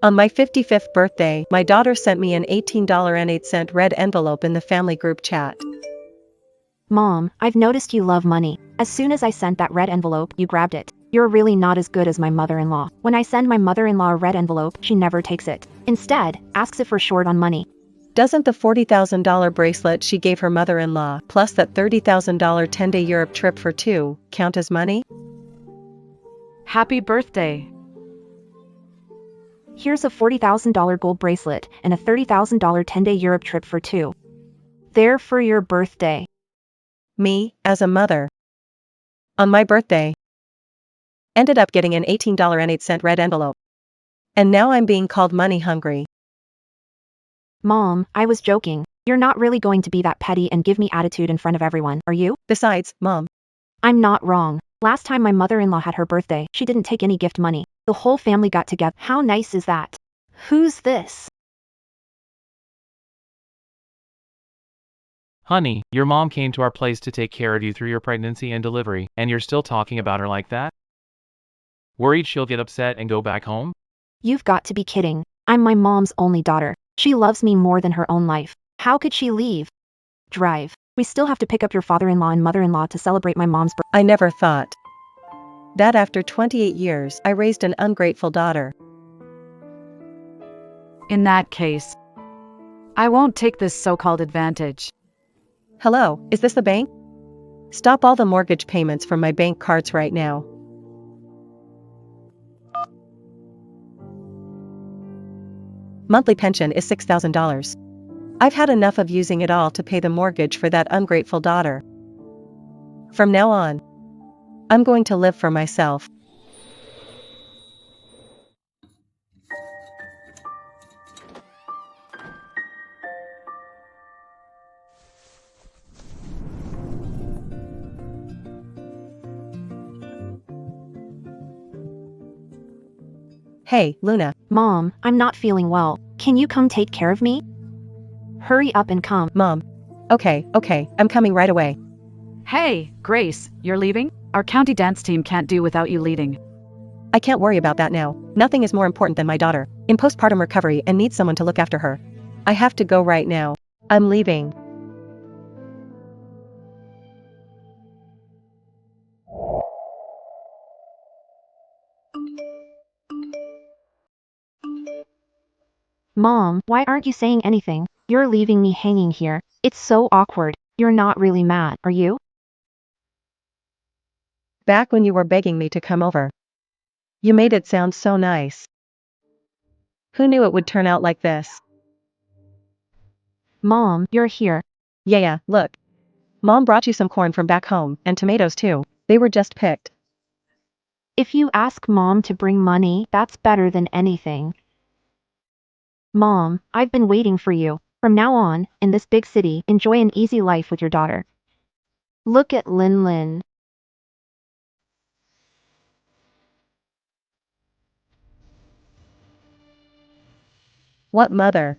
On my 55th birthday, my daughter sent me an $18.08 red envelope in the family group chat. Mom, I've noticed you love money. As soon as I sent that red envelope, you grabbed it. You're really not as good as my mother-in-law. When I send my mother-in-law a red envelope, she never takes it. Instead, asks if we're short on money. Doesn't the $40,000 bracelet she gave her mother-in-law, plus that $30,000 10-day Europe trip for two, count as money? Happy birthday. Here's a $40,000 gold bracelet and a $30,000 10-day Europe trip for two. There for your birthday. Me, as a mother. On my birthday. Ended up getting an $18.08 red envelope. And now I'm being called money hungry. Mom, I was joking. You're not really going to be that petty and give me attitude in front of everyone, are you? Besides, Mom. I'm not wrong. Last time my mother-in-law had her birthday, she didn't take any gift money. The whole family got together. How nice is that? Who's this? Honey, your mom came to our place to take care of you through your pregnancy and delivery, and you're still talking about her like that? Worried she'll get upset and go back home? You've got to be kidding. I'm my mom's only daughter. She loves me more than her own life. How could she leave? Drive. We still have to pick up your father-in-law and mother-in-law to celebrate my mom's birthday. I never thought that after 28 years I raised an ungrateful daughter. In that case, I won't take this so-called advantage. Hello, is this the bank? Stop all the mortgage payments from my bank cards right now. Monthly pension is $6,000. I've had enough of using it all to pay the mortgage for that ungrateful daughter. From now on, I'm going to live for myself. Hey, Luna. Mom, I'm not feeling well. Can you come take care of me? Hurry up and come. Mom. Okay, I'm coming right away. Hey, Grace, you're leaving? Our county dance team can't do without you leading. I can't worry about that now. Nothing is more important than my daughter, in postpartum recovery and needs someone to look after her. I have to go right now. I'm leaving. Mom, why aren't you saying anything? You're leaving me hanging here. It's so awkward. You're not really mad, are you? Back when you were begging me to come over. You made it sound so nice. Who knew it would turn out like this? Mom, you're here. Yeah, look. Mom brought you some corn from back home, and tomatoes too. They were just picked. If you ask Mom to bring money, that's better than anything. Mom, I've been waiting for you. From now on, in this big city, enjoy an easy life with your daughter. Look at Lin. What mother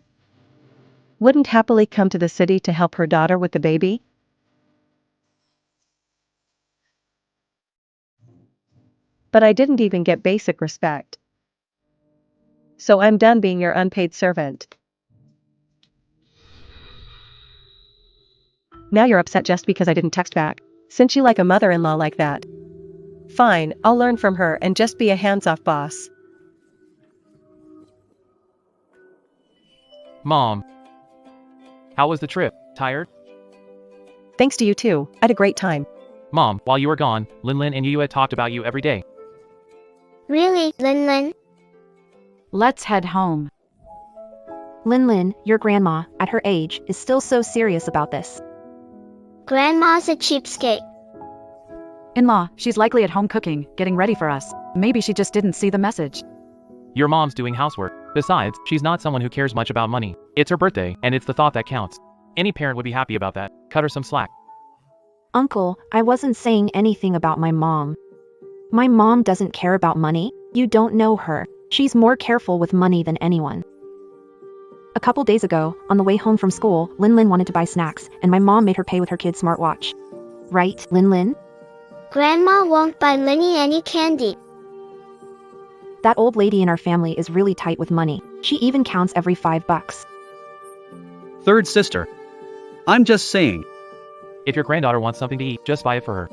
wouldn't happily come to the city to help her daughter with the baby? But I didn't even get basic respect. So I'm done being your unpaid servant. Now you're upset just because I didn't text back. Since you like a mother-in-law like that. Fine, I'll learn from her and just be a hands-off boss. Mom. How was the trip? Tired? Thanks to you too, I had a great time. Mom, while you were gone, Lin and you had talked about you every day. Really, Lin? Let's head home. Lin, your grandma, at her age, is still so serious about this. Grandma's a cheapskate. In-law, she's likely at home cooking, getting ready for us. Maybe she just didn't see the message. Your mom's doing housework. Besides, she's not someone who cares much about money. It's her birthday, and it's the thought that counts. Any parent would be happy about that. Cut her some slack. Uncle, I wasn't saying anything about my mom. My mom doesn't care about money. You don't know her. She's more careful with money than anyone. A couple days ago, on the way home from school, Lin wanted to buy snacks, and my mom made her pay with her kid's smartwatch. Right, Lin? Grandma won't buy Linny any candy. That old lady in our family is really tight with money. She even counts every $5. Third sister. I'm just saying. If your granddaughter wants something to eat, just buy it for her.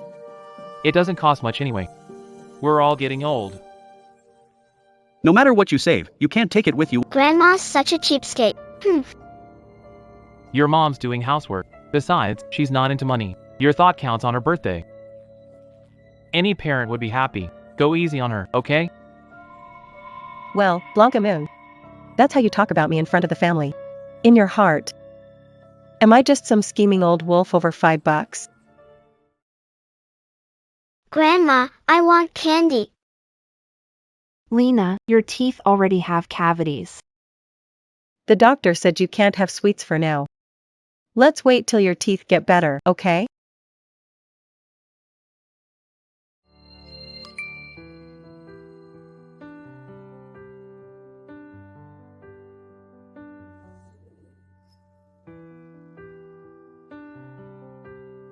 It doesn't cost much anyway. We're all getting old. No matter what you save, you can't take it with you. Grandma's such a cheapskate. Your mom's doing housework. Besides, she's not into money. Your thought counts on her birthday. Any parent would be happy. Go easy on her, okay? Well, Blanca Moon. That's how you talk about me in front of the family. In your heart. Am I just some scheming old wolf over $5? Grandma, I want candy. Lena, your teeth already have cavities. The doctor said you can't have sweets for now. Let's wait till your teeth get better, okay?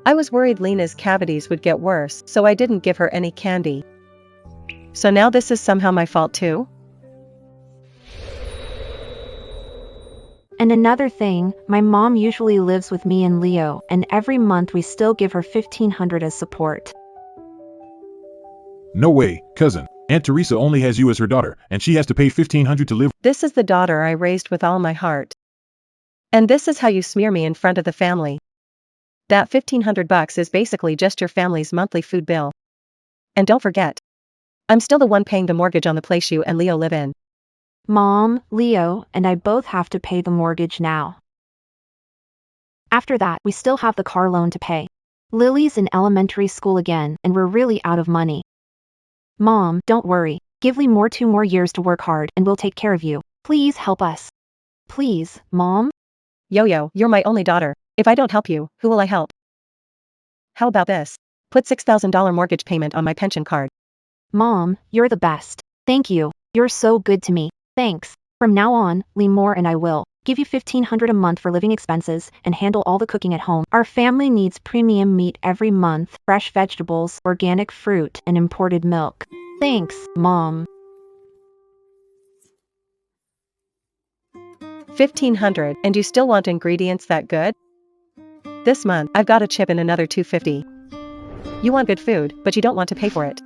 I was worried Lena's cavities would get worse, so I didn't give her any candy. So now this is somehow my fault too? And another thing, my mom usually lives with me and Leo, and every month we still give her $1,500 as support. No way, cousin. Aunt Teresa only has you as her daughter, and she has to pay $1,500 to live. This is the daughter I raised with all my heart. And this is how you smear me in front of the family. That $1,500 is basically just your family's monthly food bill. And don't forget, I'm still the one paying the mortgage on the place you and Leo live in. Mom, Leo, and I both have to pay the mortgage now. After that, we still have the car loan to pay. Lily's in elementary school again, and we're really out of money. Mom, don't worry. Give Lee 2 more years to work hard, and we'll take care of you. Please help us. Please, Mom? Yo-yo, you're my only daughter. If I don't help you, who will I help? How about this? Put $6,000 mortgage payment on my pension card. Mom, you're the best. Thank you. You're so good to me. Thanks. From now on, Lee Moore and I will give you $1,500 a month for living expenses and handle all the cooking at home. Our family needs premium meat every month, fresh vegetables, organic fruit, and imported milk. Thanks, Mom. $1,500, and you still want ingredients that good? This month, I've got to chip in another $250. You want good food, but you don't want to pay for it.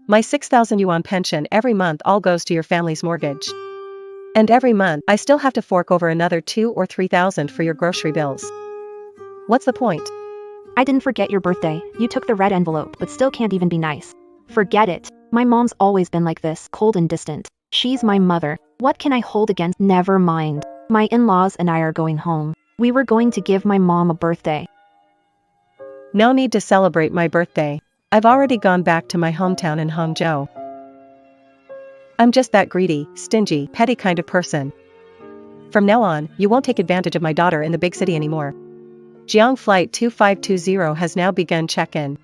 My 6,000 yuan pension every month all goes to your family's mortgage. And every month, I still have to fork over another 2,000 or 3,000 for your grocery bills. What's the point? I didn't forget your birthday. You took the red envelope, but still can't even be nice. Forget it. My mom's always been like this, cold and distant. She's my mother. What can I hold against? Never mind. My in-laws and I are going home. We were going to give my mom a birthday. No need to celebrate my birthday. I've already gone back to my hometown in Hangzhou. I'm just that greedy, stingy, petty kind of person. From now on, you won't take advantage of my daughter in the big city anymore. Jiang Flight 2520 has now begun check-in.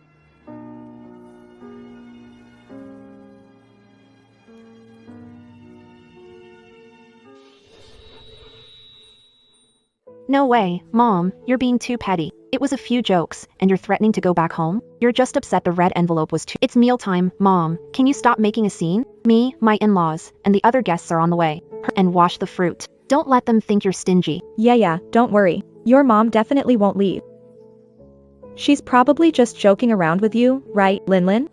No way, Mom, you're being too petty. It was a few jokes, and you're threatening to go back home? You're just upset the red envelope was too— It's mealtime, Mom. Can you stop making a scene? Me, my in-laws, and the other guests are on the way. And wash the fruit. Don't let them think you're stingy. Yeah, don't worry. Your mom definitely won't leave. She's probably just joking around with you, right, Linlin?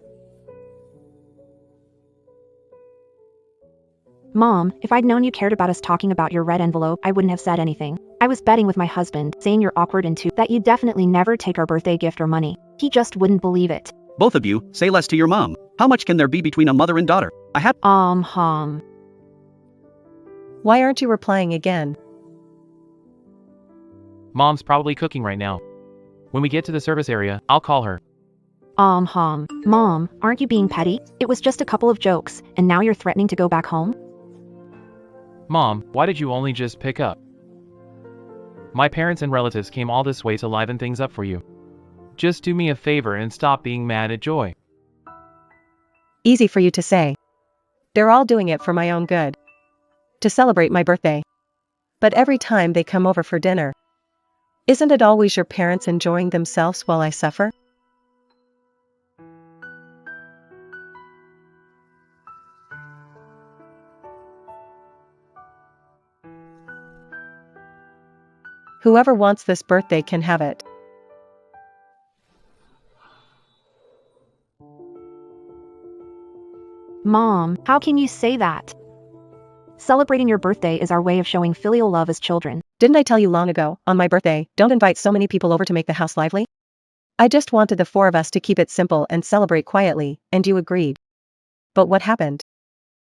Mom, if I'd known you cared about us talking about your red envelope, I wouldn't have said anything. I was betting with my husband, saying you're awkward and that you definitely never take our birthday gift or money. He just wouldn't believe it. Both of you, say less to your mom. How much can there be between a mother and daughter? I had— Why aren't you replying again? Mom's probably cooking right now. When we get to the service area, I'll call her. Mom, aren't you being petty? It was just a couple of jokes, and now you're threatening to go back home? Mom, why did you only just pick up? My parents and relatives came all this way to liven things up for you. Just do me a favor and stop being mad at Joy. Easy for you to say. They're all doing it for my own good. To celebrate my birthday. But every time they come over for dinner, isn't it always your parents enjoying themselves while I suffer? Whoever wants this birthday can have it. Mom, how can you say that? Celebrating your birthday is our way of showing filial love as children. Didn't I tell you long ago, on my birthday, don't invite so many people over to make the house lively? I just wanted the four of us to keep it simple and celebrate quietly, and you agreed. But what happened?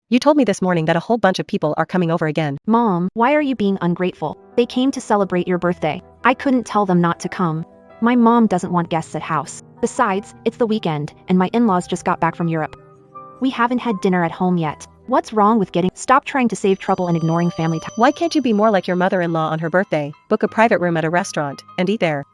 You told me this morning that a whole bunch of people are coming over again. Mom, why are you being ungrateful? They came to celebrate your birthday. I couldn't tell them not to come. My mom doesn't want guests at house. Besides, it's the weekend, and my in-laws just got back from Europe. We haven't had dinner at home yet. What's wrong with getting— Stop trying to save trouble and ignoring family time. Why can't you be more like your mother-in-law on her birthday, book a private room at a restaurant, and eat there?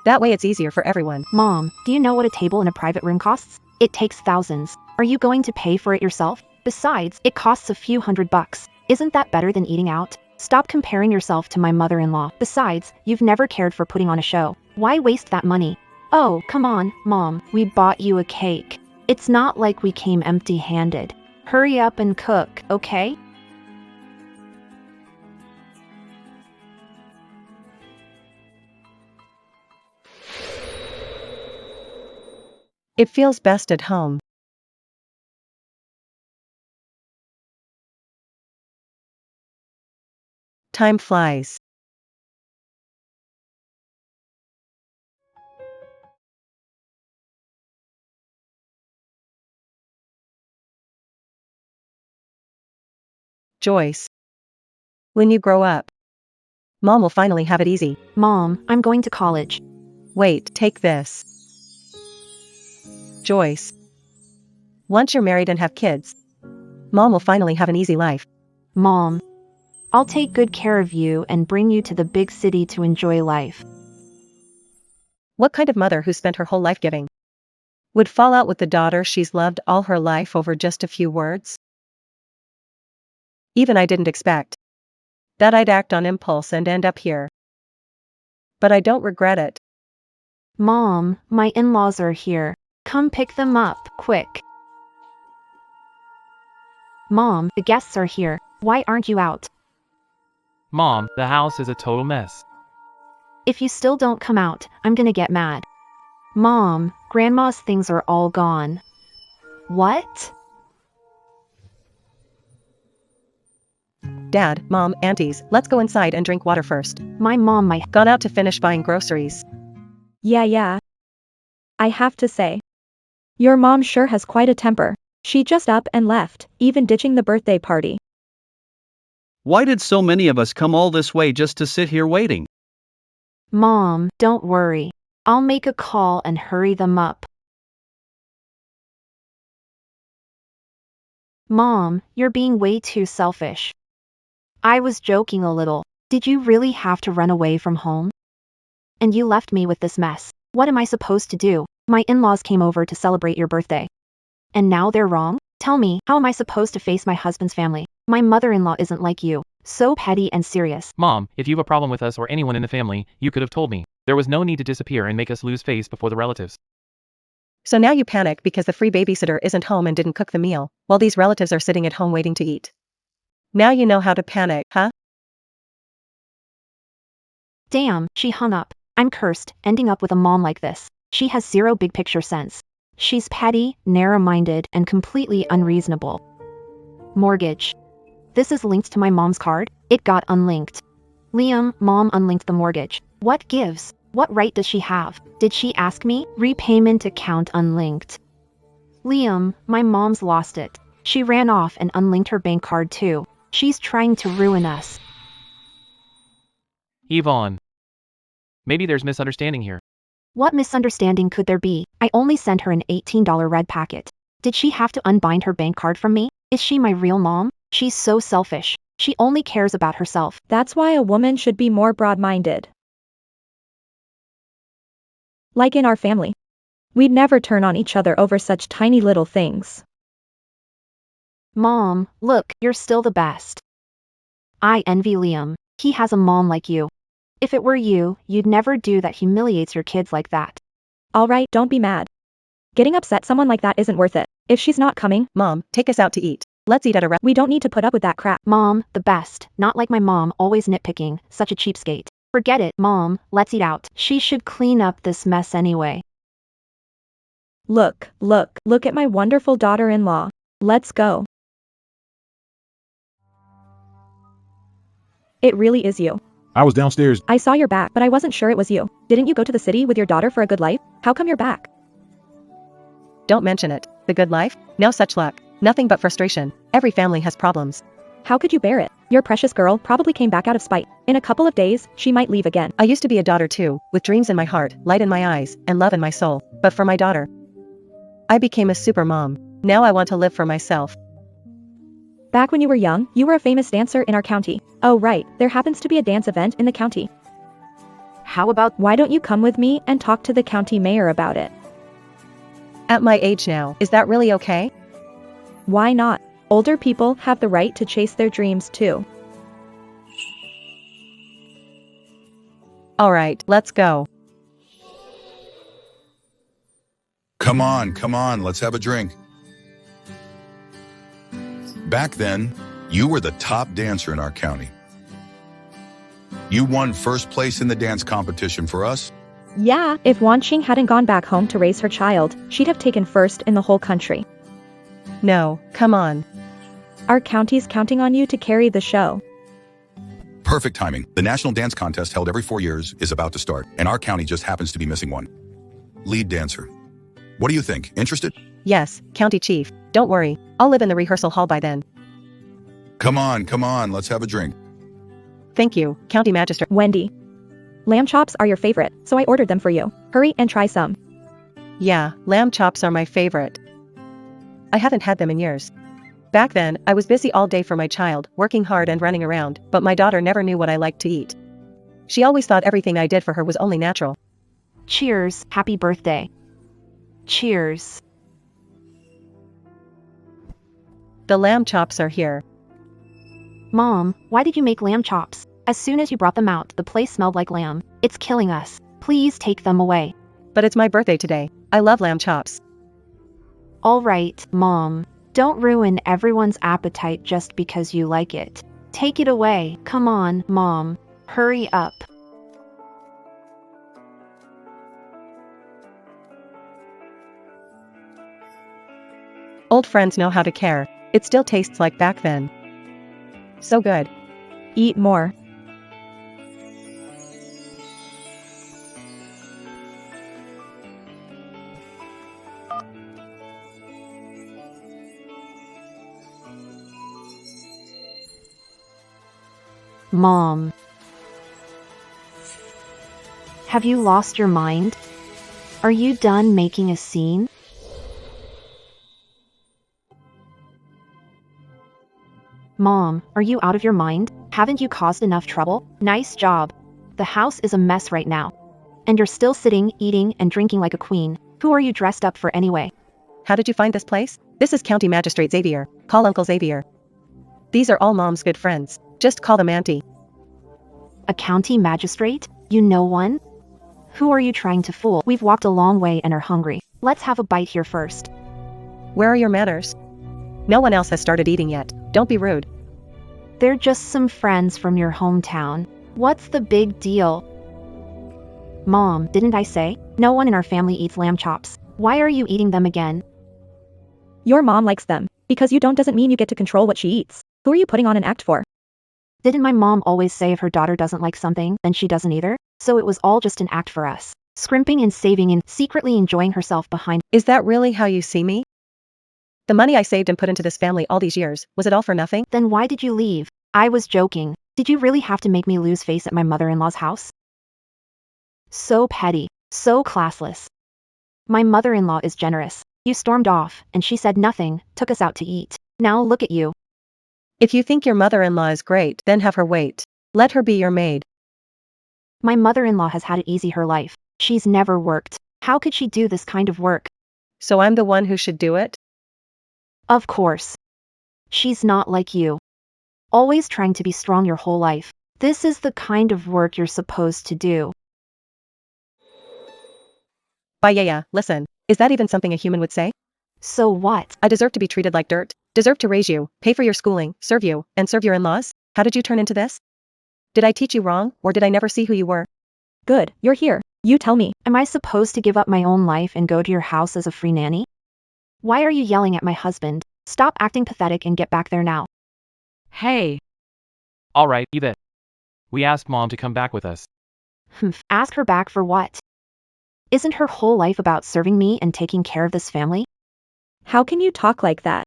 That way it's easier for everyone. Mom, do you know what a table in a private room costs? It takes thousands. Are you going to pay for it yourself? Besides, it costs a few $100. Isn't that better than eating out? Stop comparing yourself to my mother-in-law. Besides, you've never cared for putting on a show. Why waste that money? Oh, come on, Mom, we bought you a cake. It's not like we came empty-handed. Hurry up and cook, okay? It feels best at home. Time flies. Joyce. When you grow up, Mom will finally have it easy. Mom, I'm going to college. Wait, take this. Joyce. Once you're married and have kids, Mom will finally have an easy life. Mom, I'll take good care of you and bring you to the big city to enjoy life. What kind of mother who spent her whole life giving would fall out with the daughter she's loved all her life over just a few words? Even I didn't expect that I'd act on impulse and end up here. But I don't regret it. Mom, my in-laws are here. Come pick them up, quick. Mom, the guests are here. Why aren't you out? Mom, the house is a total mess. If you still don't come out, I'm gonna get mad. Mom, Grandma's things are all gone. What? Dad, Mom, aunties, let's go inside and drink water first. My mom might— Gone out to finish buying groceries. Yeah. I have to say, your mom sure has quite a temper. She just up and left, even ditching the birthday party. Why did so many of us come all this way just to sit here waiting? Mom, don't worry. I'll make a call and hurry them up. Mom, you're being way too selfish. I was joking a little. Did you really have to run away from home? And you left me with this mess. What am I supposed to do? My in-laws came over to celebrate your birthday. And now they're wrong? Tell me, how am I supposed to face my husband's family? My mother-in-law isn't like you, so petty and serious. Mom, if you have a problem with us or anyone in the family, you could have told me. There was no need to disappear and make us lose face before the relatives. So now you panic because the free babysitter isn't home and didn't cook the meal, while these relatives are sitting at home waiting to eat. Now you know how to panic, huh? Damn, she hung up. I'm cursed, ending up with a mom like this. She has zero big picture sense. She's petty, narrow-minded, and completely unreasonable. Mortgage. This is linked to my mom's card. It got unlinked. Liam, Mom unlinked the mortgage. What gives? What right does she have? Did she ask me? Repayment account unlinked. Liam, my mom's lost it. She ran off and unlinked her bank card too. She's trying to ruin us. Yvonne. Maybe there's misunderstanding here. What misunderstanding could there be? I only sent her an $18 red packet. Did she have to unbind her bank card from me? Is she my real mom? She's so selfish. She only cares about herself. That's why a woman should be more broad-minded. Like in our family. We'd never turn on each other over such tiny little things. Mom, look, you're still the best. I envy Liam. He has a mom like you. If it were you, you'd never do that humiliates your kids like that. Alright, don't be mad. Getting upset someone like that isn't worth it. If she's not coming, Mom, take us out to eat. Let's eat at a we don't need to put up with that crap. Mom, the best. Not like my mom, always nitpicking, such a cheapskate. Forget it, Mom, let's eat out. She should clean up this mess anyway. Look at my wonderful daughter-in-law. Let's go. It really is you. I was downstairs. I saw your back, but I wasn't sure it was you. Didn't you go to the city with your daughter for a good life? How come you're back? Don't mention it. The good life? No such luck. Nothing but frustration. Every family has problems. How could you bear it? Your precious girl probably came back out of spite. In a couple of days, she might leave again. I used to be a daughter too, with dreams in my heart, light in my eyes, and love in my soul. But for my daughter, I became a super mom. Now I want to live for myself. Back when you were young, you were a famous dancer in our county. Oh right, there happens to be a dance event in the county. How about Why don't you come with me and talk to the county mayor about it? At my age now, is that really okay? Why not? Older people have the right to chase their dreams too. Alright, let's go. Come on, let's have a drink. Back then, you were the top dancer in our county. You won first place in the dance competition for us. Yeah, if Wanqing hadn't gone back home to raise her child, she'd have taken first in the whole country. No, come on. Our county's counting on you to carry the show. Perfect timing. The national dance contest held every 4 years is about to start, and our county just happens to be missing one. Lead dancer. What do you think? Interested? Yes, county chief. Don't worry, I'll live in the rehearsal hall by then. Come on, let's have a drink. Thank you, county magistrate. Wendy. Lamb chops are your favorite, so I ordered them for you. Hurry and try some. Yeah, lamb chops are my favorite. I haven't had them in years. Back then, I was busy all day for my child, working hard and running around, but my daughter never knew what I liked to eat. She always thought everything I did for her was only natural. cheers, happy birthday. Cheers. The lamb chops are here. Mom, why did you make lamb chops? As soon as you brought them out, the place smelled like lamb. It's killing us. Please take them away. But it's my birthday today. I love lamb chops. All right, Mom. Don't ruin everyone's appetite just because you like it. Take it away. Come on, Mom. Hurry up. Old friends know how to care. It still tastes like back then. So good. Eat more. Mom. Have you lost your mind? Are you done making a scene? Mom, are you out of your mind? Haven't you caused enough trouble? Nice job. The house is a mess right now. And you're still sitting, eating, and drinking like a queen. Who are you dressed up for anyway? How did you find this place? This is County Magistrate Xavier. Call Uncle Xavier. These are all Mom's good friends. Just call them Auntie. A county magistrate? You know one? Who are you trying to fool? We've walked a long way and are hungry. Let's have a bite here first. Where are your manners? No one else has started eating yet. Don't be rude. They're just some friends from your hometown. What's the big deal? Mom, didn't I say? No one in our family eats lamb chops. Why are you eating them again? Your mom likes them. Because you don't doesn't mean you get to control what she eats. Who are you putting on an act for? Didn't my mom always say if her daughter doesn't like something, then she doesn't either? So it was all just an act for us. Scrimping and saving and secretly enjoying herself behind. Is that really how you see me? The money I saved and put into this family all these years, was it all for nothing? Then why did you leave? I was joking. Did you really have to make me lose face at my mother-in-law's house? So petty. So classless. My mother-in-law is generous. You stormed off, and she said nothing, took us out to eat. Now look at you. If you think your mother-in-law is great, then have her wait. Let her be your maid. My mother-in-law has had it easy her life. She's never worked. How could she do this kind of work? So I'm the one who should do it? Of course. She's not like you. Always trying to be strong your whole life. This is the kind of work you're supposed to do. Yeah, listen. Is that even something a human would say? So what? I deserve to be treated like dirt. Deserve to raise you, pay for your schooling, serve you, and serve your in-laws? How did you turn into this? Did I teach you wrong, or did I never see who you were? Good, you're here. You tell me. Am I supposed to give up my own life and go to your house as a free nanny? Why are you yelling at my husband? Stop acting pathetic and get back there now. Hey, Alright, Eva. We asked Mom to come back with us. Ask her back for what? Isn't her whole life about serving me and taking care of this family? How can you talk like that?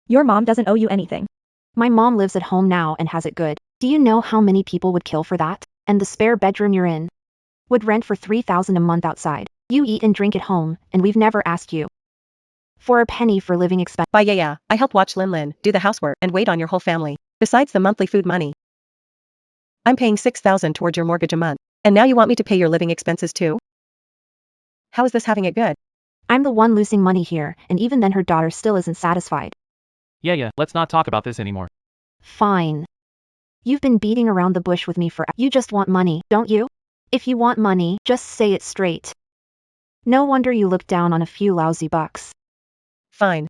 Your mom doesn't owe you anything. My mom lives at home now and has it good. Do you know how many people would kill for that? And the spare bedroom you're in would rent for $3,000 a month outside. You eat and drink at home, and we've never asked you for a penny for living expense. Yeah, I help watch Lin, do the housework, and wait on your whole family, besides the monthly food money. I'm paying $6,000 towards your mortgage a month, and now you want me to pay your living expenses too? How is this having it good? I'm the one losing money here, and even then her daughter still isn't satisfied. Yeah, let's not talk about this anymore. Fine. You've been beating around the bush with me for you just want money, don't you? If you want money, just say it straight. No wonder you look down on a few lousy bucks. Fine.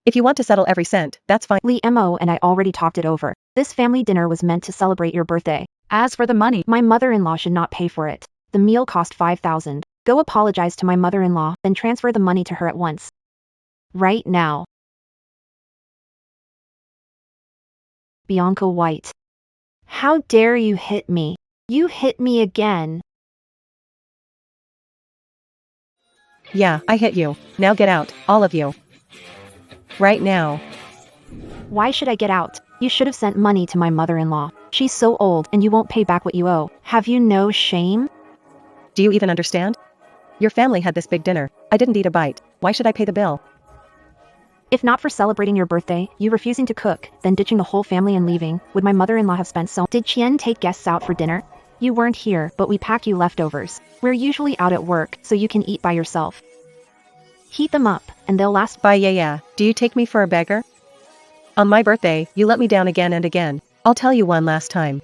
If you want to settle every cent, that's fine. Mo and I already talked it over. This family dinner was meant to celebrate your birthday. as for the money, My mother-in-law should not pay for it. The meal cost $5,000. Go apologize to my mother-in-law, then transfer the money to her at once. Right now. Bianca White. How dare you hit me? You hit me again. Yeah, I hit you. Now get out, all of you. Right now. Why should I get out? You should have sent money to my mother-in-law. She's so old and you won't pay back what you owe. Have you no shame? Do you even understand? Your family had this big dinner. I didn't eat a bite. Why should I pay the bill? If not for celebrating your birthday, you refusing to cook, then ditching the whole family and leaving, would my mother-in-law have spent so? Did Chien take guests out for dinner? You weren't here, but we pack you leftovers. We're usually out at work, so you can eat by yourself. Heat them up, and they'll last. Yeah. Do you take me for a beggar? On my birthday, you let me down again and again. I'll tell you one last time.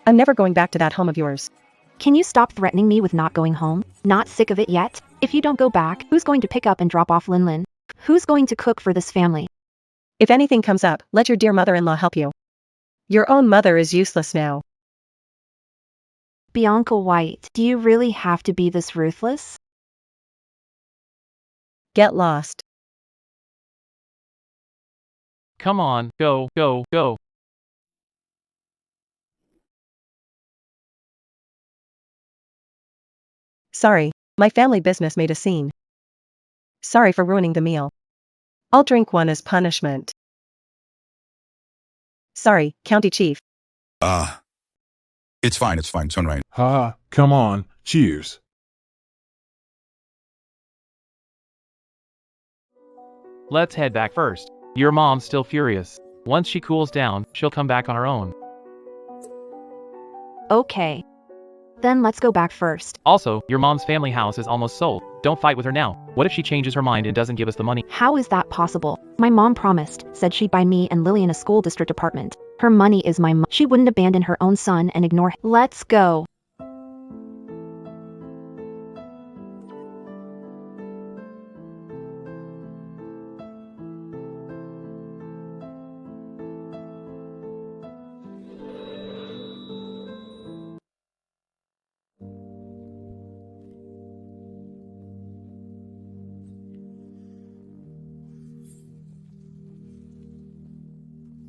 I'm never going back to that home of yours. Can you stop threatening me with not going home? Not sick of it yet? If you don't go back, who's going to pick up and drop off Lin? Who's going to cook for this family? If anything comes up, let your dear mother-in-law help you. Your own mother is useless now. Bianca White, do you really have to be this ruthless? Get lost. Come on, go. Sorry, my family business made a scene. Sorry for ruining the meal. I'll drink one as punishment. Sorry, County Chief. It's fine, Sunrise. Ha, come on, cheers. Let's head back first. Your mom's still furious. Once she cools down, she'll come back on her own. Okay. Then let's go back first. Also, your mom's family house is almost sold. Don't fight with her now. What if she changes her mind and doesn't give us the money? How is that possible? My mom promised, said she'd buy me and Lillian a school district apartment. Her money is my She wouldn't abandon her own son and ignore. Let's go.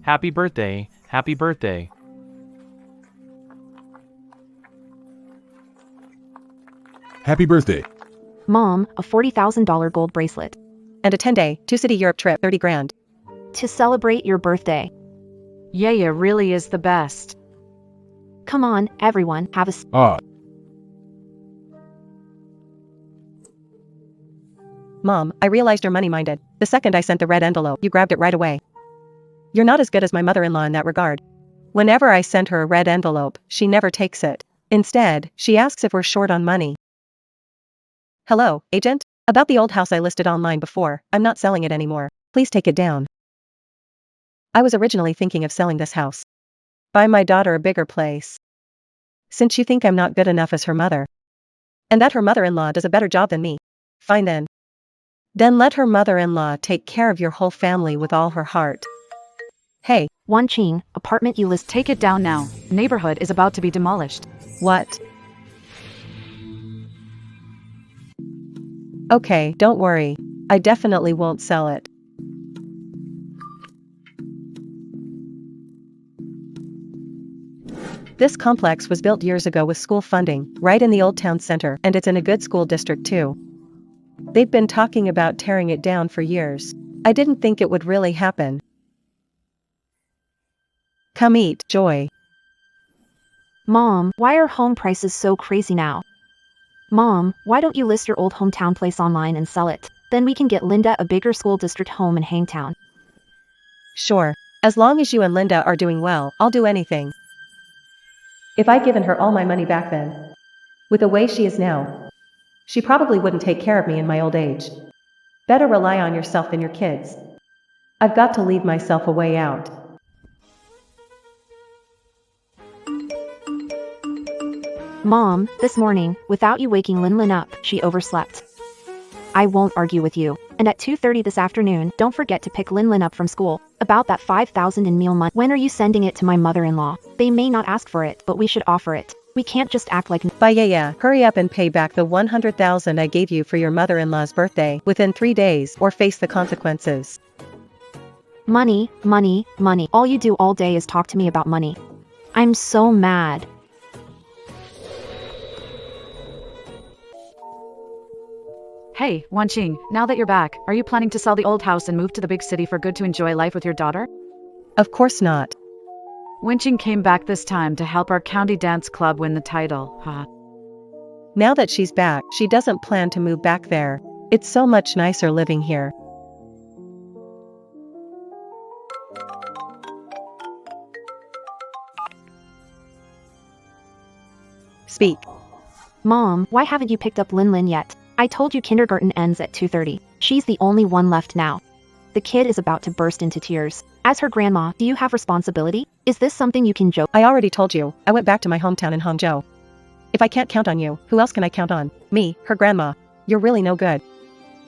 Happy birthday, happy birthday. Happy birthday. Mom, a $40,000 gold bracelet. And a 10-day, 2-city Europe trip, 30 grand. To celebrate your birthday. Yaya really is the best. Come on, everyone, have a Mom, I realized you're money-minded. The second I sent the red envelope, you grabbed it right away. You're not as good as my mother-in-law in that regard. Whenever I send her a red envelope, she never takes it. Instead, she asks if we're short on money. Hello, agent? About the old house I listed online before, I'm not selling it anymore. Please take it down. I was originally thinking of selling this house. Buy my daughter a bigger place. Since you think I'm not good enough as her mother. And that her mother-in-law does a better job than me. Fine then. Then let her mother-in-law take care of your whole family with all her heart. Hey, Wanqing, apartment you list. Take it down now. Neighborhood is about to be demolished. what? Okay, don't worry. I definitely won't sell it. This complex was built years ago with school funding, right in the old town center, and it's in a good school district too. They've been talking about tearing it down for years. I didn't think it would really happen. Come eat, Joy. Mom, why are home prices so crazy now? Mom, why don't you list your old hometown place online and sell it? Then we can get Linda a bigger school district home in Hangtown. Sure. As long as you and Linda are doing well, I'll do anything. If I'd given her all my money back then, with the way she is now, she probably wouldn't take care of me in my old age. Better rely on yourself than your kids. I've got to leave myself a way out. Mom, this morning, without you waking Linlin up, she overslept. I won't argue with you. And at 2:30 this afternoon, don't forget to pick Linlin up from school. About that 5,000 in meal money. When are you sending it to my mother-in-law? They may not ask for it, but we should offer it. We can't just act like. Yeah, hurry up and pay back the 100,000 I gave you for your mother-in-law's birthday within 3 days or face the consequences. Money, money, money. All you do all day is talk to me about money. I'm so mad. Hey, Wanqing, now that you're back, are you planning to sell the old house and move to the big city for good to enjoy life with your daughter? Of course not. Wanqing came back this time to help our county dance club win the title. Haha. Now that she's back, she doesn't plan to move back there. It's so much nicer living here. Speak. Mom, why haven't you picked up Linlin yet? I told you kindergarten ends at 2:30. She's the only one left now. The kid is about to burst into tears. As her grandma, do you have responsibility? Is this something you can joke? I already told you, I went back to my hometown in Hangzhou. If I can't count on you, who else can I count on? Me, her grandma. You're really no good.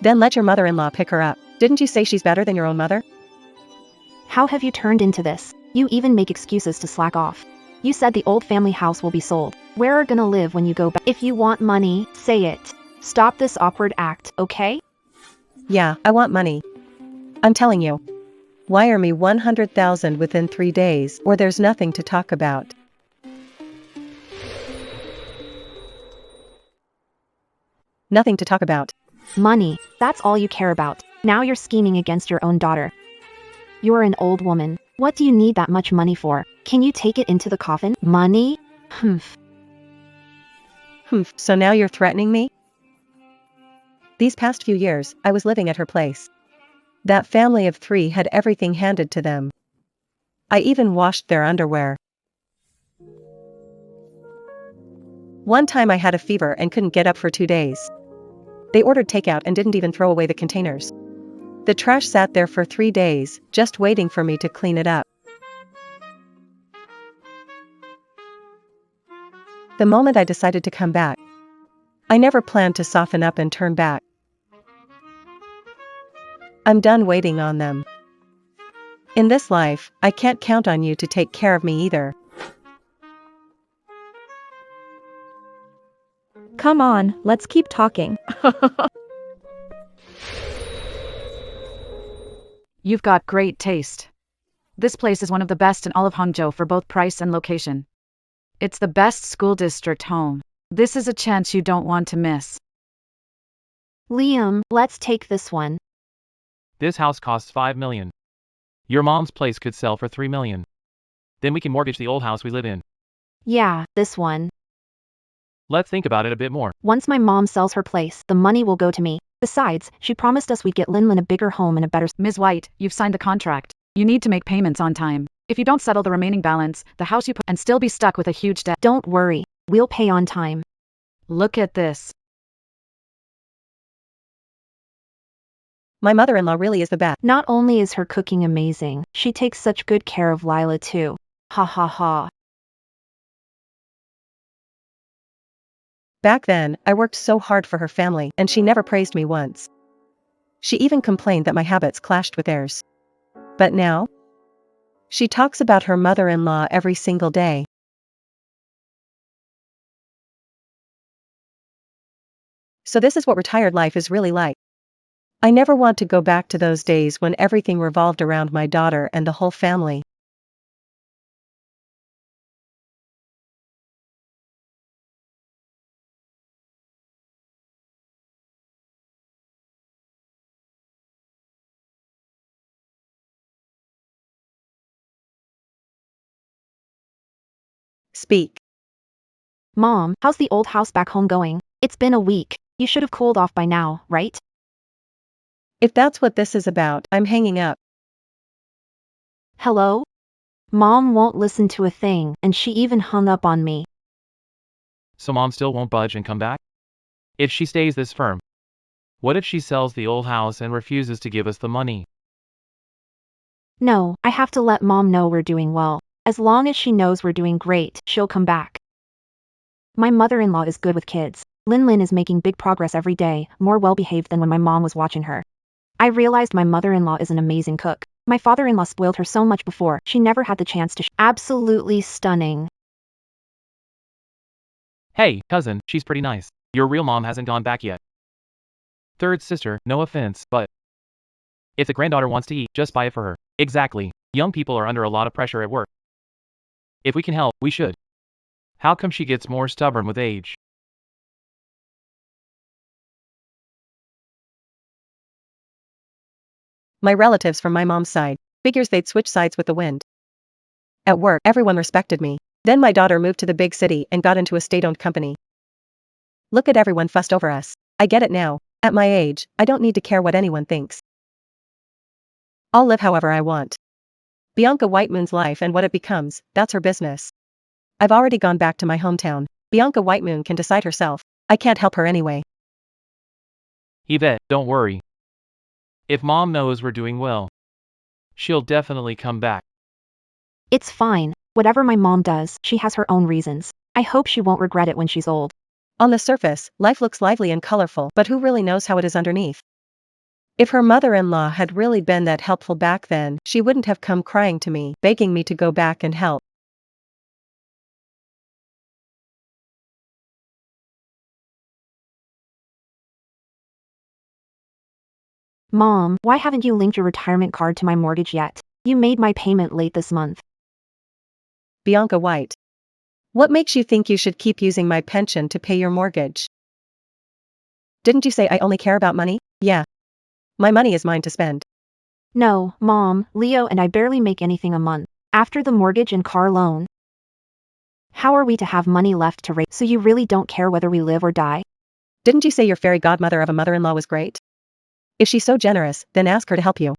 Then let your mother-in-law pick her up. Didn't you say she's better than your own mother? How have you turned into this? You even make excuses to slack off. You said the old family house will be sold. Where are gonna live when you go back? If you want money, say it. Stop this awkward act, okay? Yeah, I want money. I'm telling you. Wire me 100,000 within 3 days, or there's nothing to talk about. Nothing to talk about. Money, that's all you care about. Now you're scheming against your own daughter. You're an old woman. What do you need that much money for? Can you take it into the coffin? Money? Humph. So now you're threatening me? These past few years, I was living at her place. That family of 3 had everything handed to them. I even washed their underwear. One time I had a fever and couldn't get up for 2 days. They ordered takeout and didn't even throw away the containers. The trash sat there for 3 days, just waiting for me to clean it up. The moment I decided to come back, I never planned to soften up and turn back. I'm done waiting on them. In this life, I can't count on you to take care of me either. Come on, let's keep talking. You've got great taste. This place is one of the best in all of Hangzhou for both price and location. It's the best school district home. This is a chance you don't want to miss. Liam, let's take this one. This house costs 5 million. Your mom's place could sell for 3 million. Then we can mortgage the old house we live in. Yeah, this one. Let's think about it a bit more. Once my mom sells her place, the money will go to me. Besides, she promised us we'd get Linlin a bigger home and a better. Ms. White, you've signed the contract. You need to make payments on time. If you don't settle the remaining balance, the house you put and still be stuck with a huge debt. Don't worry, we'll pay on time. Look at this. My mother-in-law really is the best. Not only is her cooking amazing, she takes such good care of Lila too. Ha ha ha. Back then, I worked so hard for her family, and she never praised me once. She even complained that my habits clashed with theirs. But now? She talks about her mother-in-law every single day. So this is what retired life is really like. I never want to go back to those days when everything revolved around my daughter and the whole family. Speak. Mom, how's the old house back home going? It's been a week. You should have cooled off by now, right? If that's what this is about, I'm hanging up. Hello? Mom won't listen to a thing, and she even hung up on me. So mom still won't budge and come back? If she stays this firm, what if she sells the old house and refuses to give us the money? No, I have to let Mom know we're doing well. As long as she knows we're doing great, she'll come back. My mother-in-law is good with kids. Lin is making big progress every day, more well-behaved than when my mom was watching her. I realized my mother-in-law is an amazing cook. My father-in-law spoiled her so much before, she never had the chance to absolutely stunning. Hey, cousin, she's pretty nice. Your real mom hasn't gone back yet. Third sister, no offense, but if the granddaughter wants to eat, just buy it for her. Exactly. Young people are under a lot of pressure at work. If we can help, we should. How come she gets more stubborn with age? My relatives from my mom's side, figures they'd switch sides with the wind. At work, everyone respected me. Then my daughter moved to the big city and got into a state-owned company. Look at everyone fussed over us. I get it now. At my age, I don't need to care what anyone thinks. I'll live however I want. Bianca Whitemoon's life and what it becomes, that's her business. I've already gone back to my hometown. Bianca Whitemoon can decide herself. I can't help her anyway. Yvette, don't worry. If mom knows we're doing well, she'll definitely come back. It's fine. Whatever my mom does, she has her own reasons. I hope she won't regret it when she's old. On the surface, life looks lively and colorful, but who really knows how it is underneath? If her mother-in-law had really been that helpful back then, she wouldn't have come crying to me, begging me to go back and help. Mom, why haven't you linked your retirement card to my mortgage yet? You made my payment late this month. Bianca White. What makes you think you should keep using my pension to pay your mortgage? Didn't you say I only care about money? Yeah. My money is mine to spend. No, Mom, Leo and I barely make anything a month. After the mortgage and car loan. How are we to have money left to raise? So you really don't care whether we live or die? Didn't you say your fairy godmother of a mother-in-law was great? If she's so generous, then ask her to help you.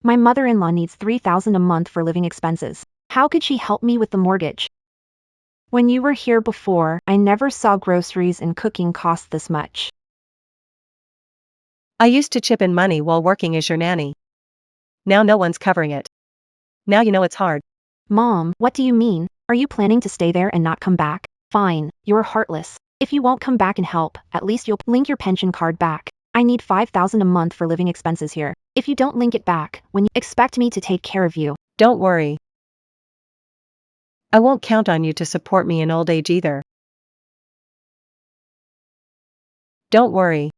My mother-in-law needs $3,000 a month for living expenses. How could she help me with the mortgage? When you were here before, I never saw groceries and cooking cost this much. I used to chip in money while working as your nanny. Now no one's covering it. Now you know it's hard. Mom, what do you mean? Are you planning to stay there and not come back? Fine, you're heartless. If you won't come back and help, at least you'll link your pension card back. I need $5,000 a month for living expenses here. If you don't link it back, when you expect me to take care of you. Don't worry. I won't count on you to support me in old age either. Don't worry.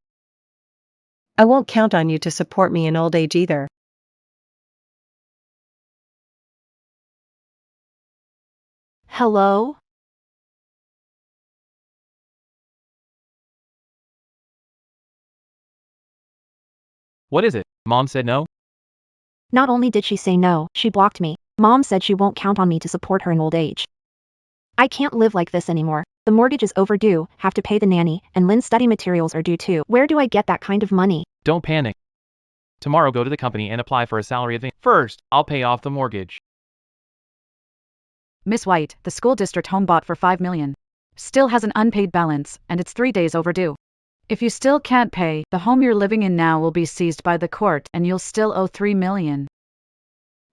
I won't count on you to support me in old age either. Hello? What is it? Mom said no? Not only did she say no, she blocked me. Mom said she won't count on me to support her in old age. I can't live like this anymore. The mortgage is overdue, have to pay the nanny, and Lynn's study materials are due too. Where do I get that kind of money? Don't panic. Tomorrow go to the company and apply for a salary advance. First, I'll pay off the mortgage. Miss White, the school district home bought for $5 million. Still has an unpaid balance, and it's 3 days overdue. If you still can't pay, the home you're living in now will be seized by the court and you'll still owe $3 million.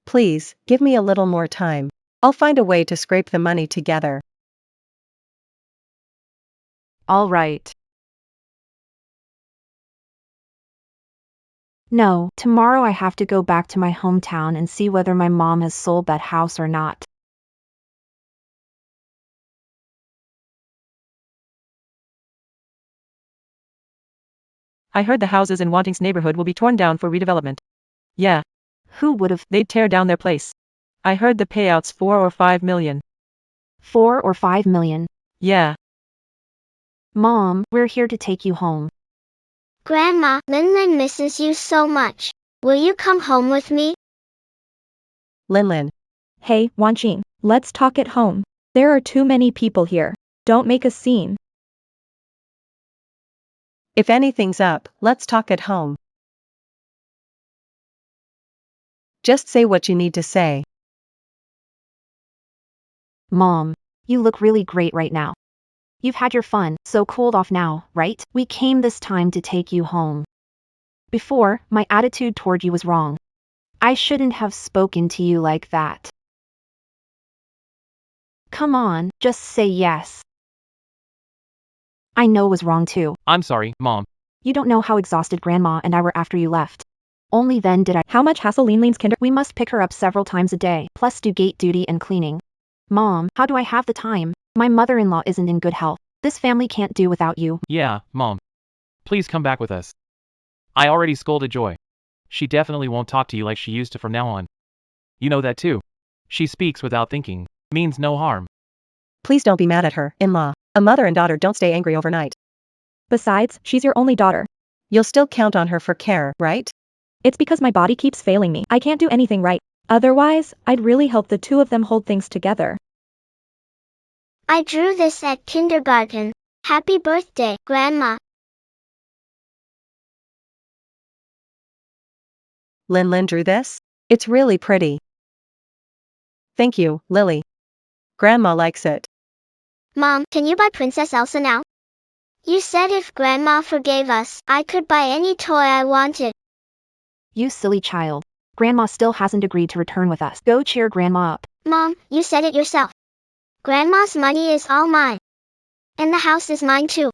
Please, give me a little more time. I'll find a way to scrape the money together. All right. No, tomorrow I have to go back to my hometown and see whether my mom has sold that house or not. I heard the houses in Wanting's neighborhood will be torn down for redevelopment. Yeah, Who would have? they'd tear down their place. I heard the payouts 4 or 5 million. 4 or 5 million. Yeah, Mom, we're here to take you home. Grandma, Lin misses you so much. Will you come home with me? Lin. Hey, Wanqing, let's talk at home. There are too many people here. Don't make a scene. If anything's up, let's talk at home. Just say what you need to say. Mom, you look really great right now. You've had your fun, so cooled off now, right? We came this time to take you home. Before, my attitude toward you was wrong. I shouldn't have spoken to you like that. Come on, just say yes. I know it was wrong too. I'm sorry, Mom. You don't know how exhausted Grandma and I were after you left. Only then did I. How much hassle Lin's kinder? We must pick her up several times a day, plus do gate duty and cleaning. Mom, how do I have the time? My mother-in-law isn't in good health. This family can't do without you. Yeah, Mom. Please come back with us. I already scolded Joy. She definitely won't talk to you like she used to from now on. You know that too. She speaks without thinking. Means no harm. Please don't be mad at her, in-law. A mother and daughter don't stay angry overnight. Besides, she's your only daughter. You'll still count on her for care, right? It's because my body keeps failing me. I can't do anything right. Otherwise, I'd really help the two of them hold things together. I drew this at kindergarten. Happy birthday, Grandma. Lin drew this? It's really pretty. Thank you, Lily. Grandma likes it. Mom, can you buy Princess Elsa now? You said if Grandma forgave us, I could buy any toy I wanted. You silly child. Grandma still hasn't agreed to return with us. Go cheer Grandma up. Mom, you said it yourself. Grandma's money is all mine. And the house is mine too.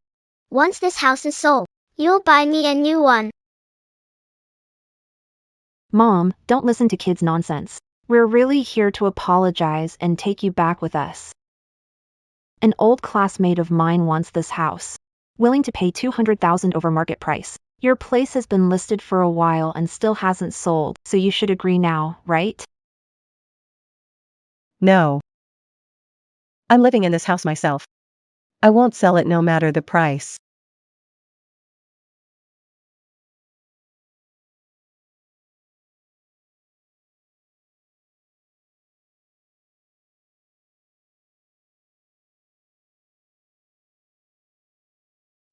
Once this house is sold, you'll buy me a new one. Mom, don't listen to kids' nonsense. We're really here to apologize and take you back with us. An old classmate of mine wants this house. Willing to pay $200,000 over market price. Your place has been listed for a while and still hasn't sold, so you should agree now, right? No. I'm living in this house myself. I won't sell it no matter the price.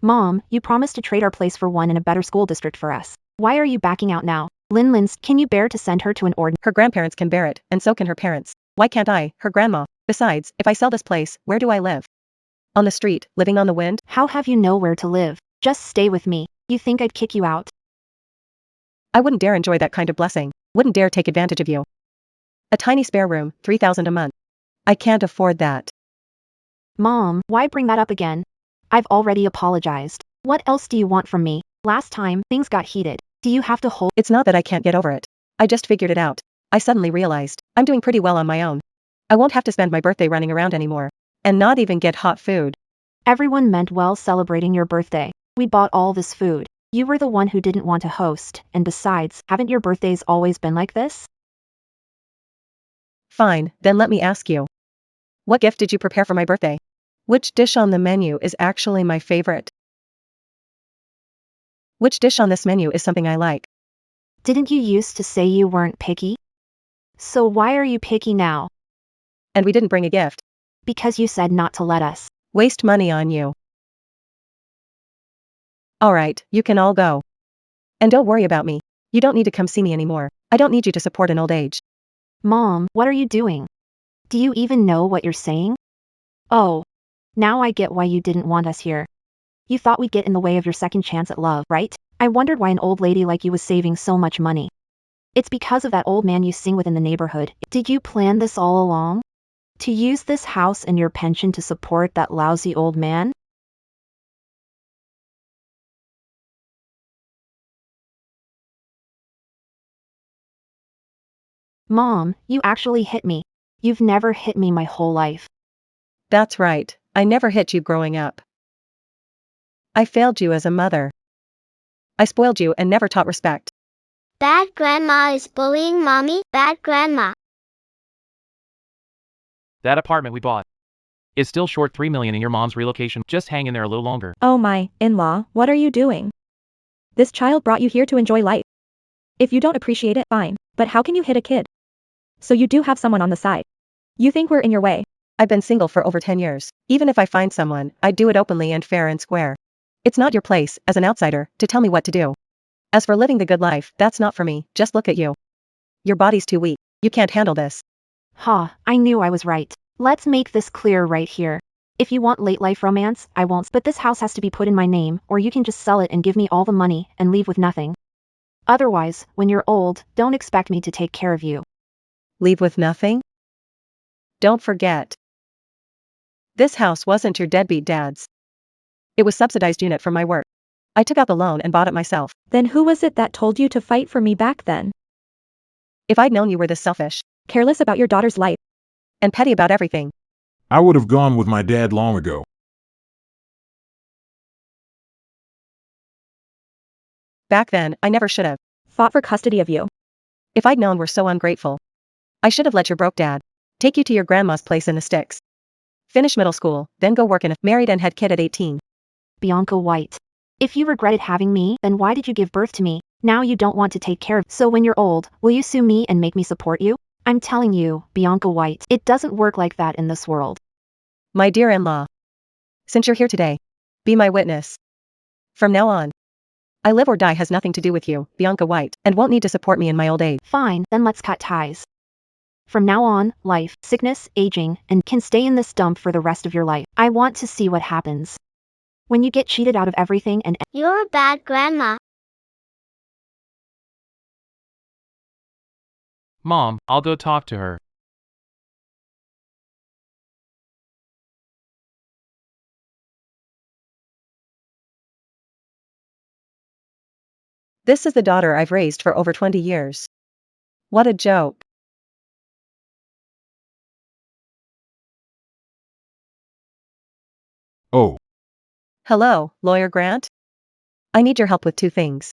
Mom, you promised to trade our place for one in a better school district for us. Why are you backing out now? Lin's, can you bear to send her to an ordinary? Her grandparents can bear it, and so can her parents. Why can't I, her grandma? Besides, if I sell this place, where do I live? On the street, living on the wind? How have you know where to live? Just stay with me. You think I'd kick you out? I wouldn't dare enjoy that kind of blessing. Wouldn't dare take advantage of you. A tiny spare room, $3,000 a month. I can't afford that. Mom, why bring that up again? I've already apologized. What else do you want from me? Last time, things got heated. Do you have to hold? It's not that I can't get over it. I just figured it out. I suddenly realized, I'm doing pretty well on my own. I won't have to spend my birthday running around anymore. And not even get hot food. Everyone meant well celebrating your birthday. We bought all this food. You were the one who didn't want to host, and besides, haven't your birthdays always been like this? Fine, then let me ask you. What gift did you prepare for my birthday? Which dish on the menu is actually my favorite? Which dish on this menu is something I like? Didn't you used to say you weren't picky? So why are you picky now? And we didn't bring a gift. Because you said not to let us. Waste money on you. Alright, you can all go. And don't worry about me. You don't need to come see me anymore. I don't need you to support an old age. Mom, what are you doing? Do you even know what you're saying? Oh. Now I get why you didn't want us here. You thought we'd get in the way of your second chance at love, right? I wondered why an old lady like you was saving so much money. It's because of that old man you sing with in the neighborhood. Did you plan this all along? To use this house and your pension to support that lousy old man? Mom, you actually hit me. You've never hit me my whole life. That's right, I never hit you growing up. I failed you as a mother. I spoiled you and never taught respect. Bad grandma is bullying mommy. Bad grandma. That apartment we bought is still short $3 million in your mom's relocation. Just hang in there a little longer. Oh my, in-law, what are you doing? This child brought you here to enjoy life. If you don't appreciate it, fine, but how can you hit a kid? So you do have someone on the side. You think we're in your way? I've been single for over 10 years. Even if I find someone, I'd do it openly and fair and square. It's not your place, as an outsider, to tell me what to do. As for living the good life, that's not for me. Just look at you. Your body's too weak. You can't handle this. Ha, I knew I was right. Let's make this clear right here. If you want late life romance, I won't, but this house has to be put in my name, or you can just sell it and give me all the money and leave with nothing. Otherwise, when you're old, don't expect me to take care of you. Leave with nothing? Don't forget. This house wasn't your deadbeat dad's. It was subsidized unit from my work. I took out the loan and bought it myself. Then who was it that told you to fight for me back then? If I'd known you were this selfish, Careless about your daughter's life. and petty about everything, I would have gone with my dad long ago. back then, I never should have. Fought for custody of you. If I'd known we're so ungrateful, I should have let your broke dad take you to your grandma's place in the sticks. Finish middle school, then go work in a married and had kid at 18. Bianca White. If you regretted having me, then why did you give birth to me? Now you don't want to take care of. So when you're old, will you sue me and make me support you? I'm telling you, Bianca White, it doesn't work like that in this world. My dear in-law, since you're here today, be my witness. From now on, I live or die has nothing to do with you, Bianca White, and won't need to support me in my old age. Fine, then let's cut ties. From now on, life, sickness, aging, and can stay in this dump for the rest of your life. I want to see what happens when you get cheated out of everything and You're a bad grandma. Mom, I'll go talk to her. This is the daughter I've raised for over 20 years. What a joke. Oh, Hello, Lawyer Grant? I need your help with two things.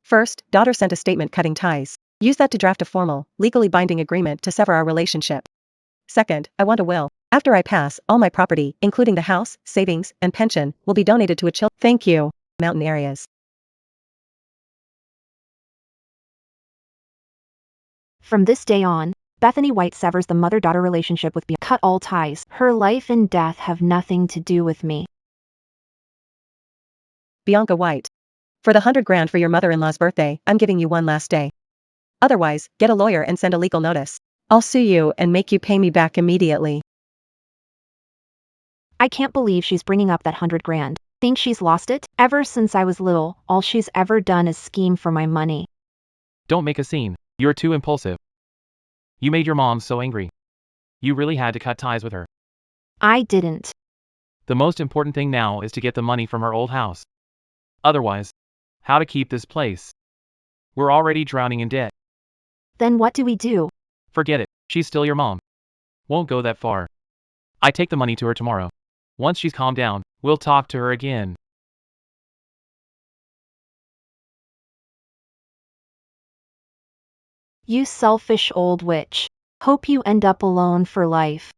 First, daughter sent a statement cutting ties. Use that to draft a formal, legally binding agreement to sever our relationship. Second, I want a will. After I pass, all my property, including the house, savings, and pension, will be donated to a Thank you. Mountain areas. from this day on, Bethany White severs the mother-daughter relationship with Bianca. Cut all ties. Her life and death have nothing to do with me. Bianca White. For the $100,000 for your mother-in-law's birthday, I'm giving you one last day. Otherwise, get a lawyer and send a legal notice. I'll sue you and make you pay me back immediately. I can't believe she's bringing up that $100,000. Think she's lost it? Ever since I was little, all she's ever done is scheme for my money. Don't make a scene. You're too impulsive. You made your mom so angry. You really had to cut ties with her. I didn't. The most important thing now is to get the money from her old house. Otherwise, how to keep this place? We're already drowning in debt. Then what do we do? Forget it. She's still your mom. Won't go that far. I take the money to her tomorrow. Once she's calmed down, we'll talk to her again. You selfish old witch. Hope you end up alone for life.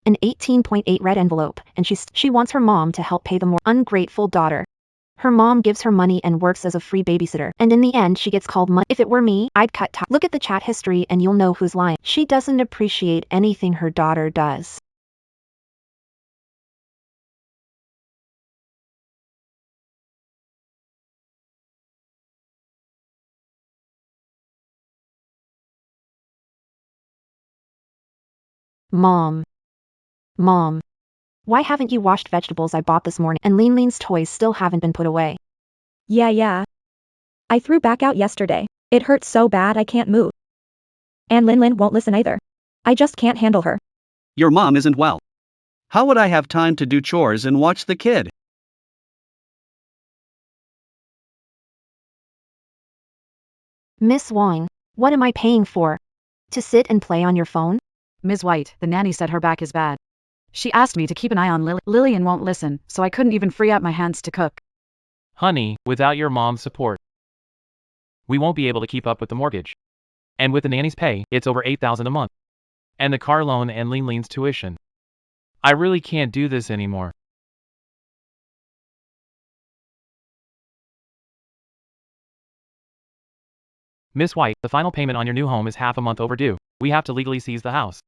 An 18.8 red envelope, and she wants her mom to help pay the more ungrateful daughter. Her mom gives her money and works as a free babysitter, and in the end she gets called money. If it were me, I'd cut ties. Look at the chat history and you'll know who's lying. She doesn't appreciate anything her daughter does. Mom. Mom. Why haven't you washed vegetables I bought this morning? And Lean's toys still haven't been put away. Yeah. I threw back out yesterday. It hurts so bad I can't move. And Lin won't listen either. I just can't handle her. Your mom isn't well. How would I have time to do chores and watch the kid? Miss Wang, what am I paying for? To sit and play on your phone? Ms. White, the nanny said her back is bad. She asked me to keep an eye on Lillian won't listen, so I couldn't even free up my hands to cook. Honey, without your mom's support, we won't be able to keep up with the mortgage. And with the nanny's pay, it's over $8,000 a month. And the car loan and Lean's tuition. I really can't do this anymore. Miss White, the final payment on your new home is half a month overdue. We have to legally seize the house.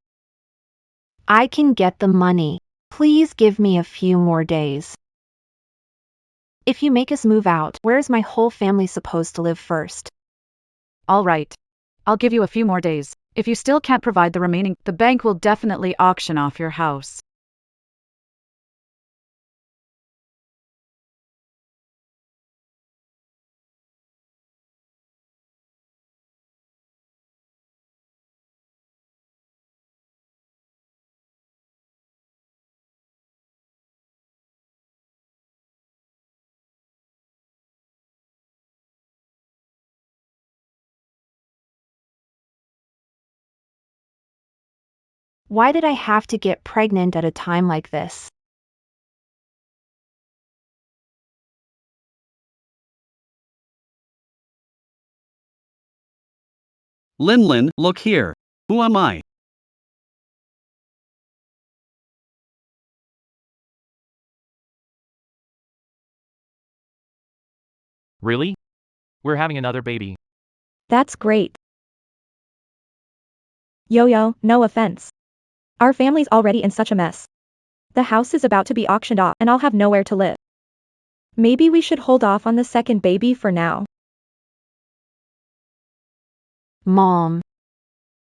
I can get the money. Please give me a few more days. If you make us move out, where's my whole family supposed to live first? All right. I'll give you a few more days. If you still can't provide the remaining, the bank will definitely auction off your house. Why did I have to get pregnant at a time like this? Lin, look here. Who am I? Really? We're having another baby. That's great. Yo, no offense. Our family's already in such a mess. The house is about to be auctioned off and I'll have nowhere to live. Maybe we should hold off on the second baby for now. Mom.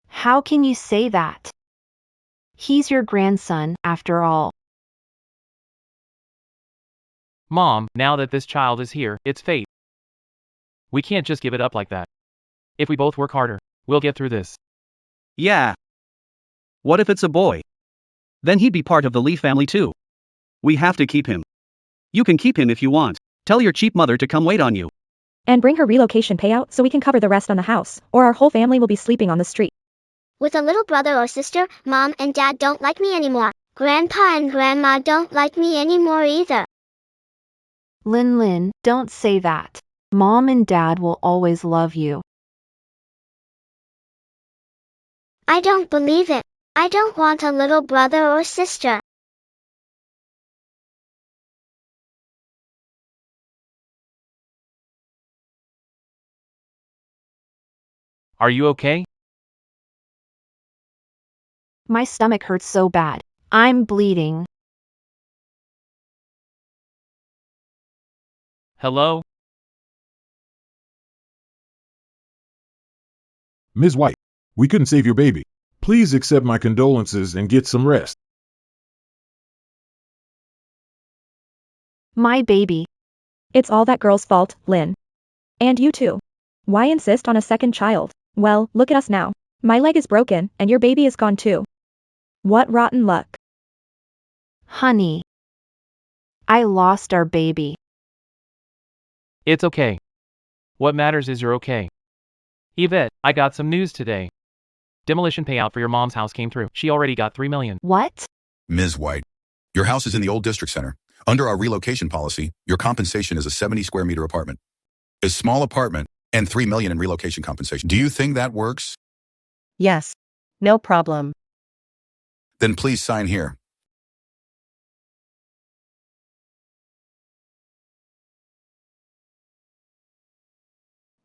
How can you say that? He's your grandson, after all. Mom, now that this child is here, it's fate. We can't just give it up like that. If we both work harder, we'll get through this. Yeah. What if it's a boy? Then he'd be part of the Lee family too. We have to keep him. You can keep him if you want. Tell your cheap mother to come wait on you. And bring her relocation payout so we can cover the rest on the house, or our whole family will be sleeping on the street. With a little brother or sister, Mom and Dad don't like me anymore. Grandpa and Grandma don't like me anymore either. Lin, don't say that. Mom and Dad will always love you. I don't believe it. I don't want a little brother or sister. Are you okay? My stomach hurts so bad. I'm bleeding. Hello? Ms. White, we couldn't save your baby. Please accept my condolences and get some rest. My baby. It's all that girl's fault, Lin. And you too. Why insist on a second child? Well, look at us now. My leg is broken, and your baby is gone too. What rotten luck. Honey. I lost our baby. It's okay. What matters is you're okay. Yvette, I got some news today. Demolition payout for your mom's house came through. She already got $3 million. What? Ms. White, your house is in the old district center. Under our relocation policy, your compensation is a 70 square meter apartment. A small apartment and $3 million in relocation compensation. Do you think that works? Yes. No problem. Then please sign here.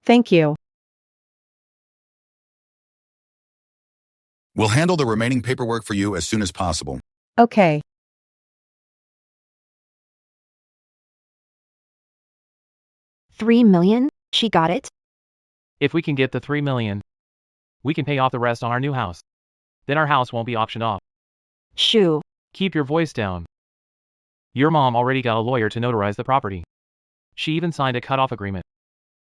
Thank you. We'll handle the remaining paperwork for you as soon as possible. Okay. $3 million? She got it? If we can get the $3 million, we can pay off the rest on our new house. Then our house won't be auctioned off. Shoo. Keep your voice down. Your mom already got a lawyer to notarize the property. She even signed a cut-off agreement.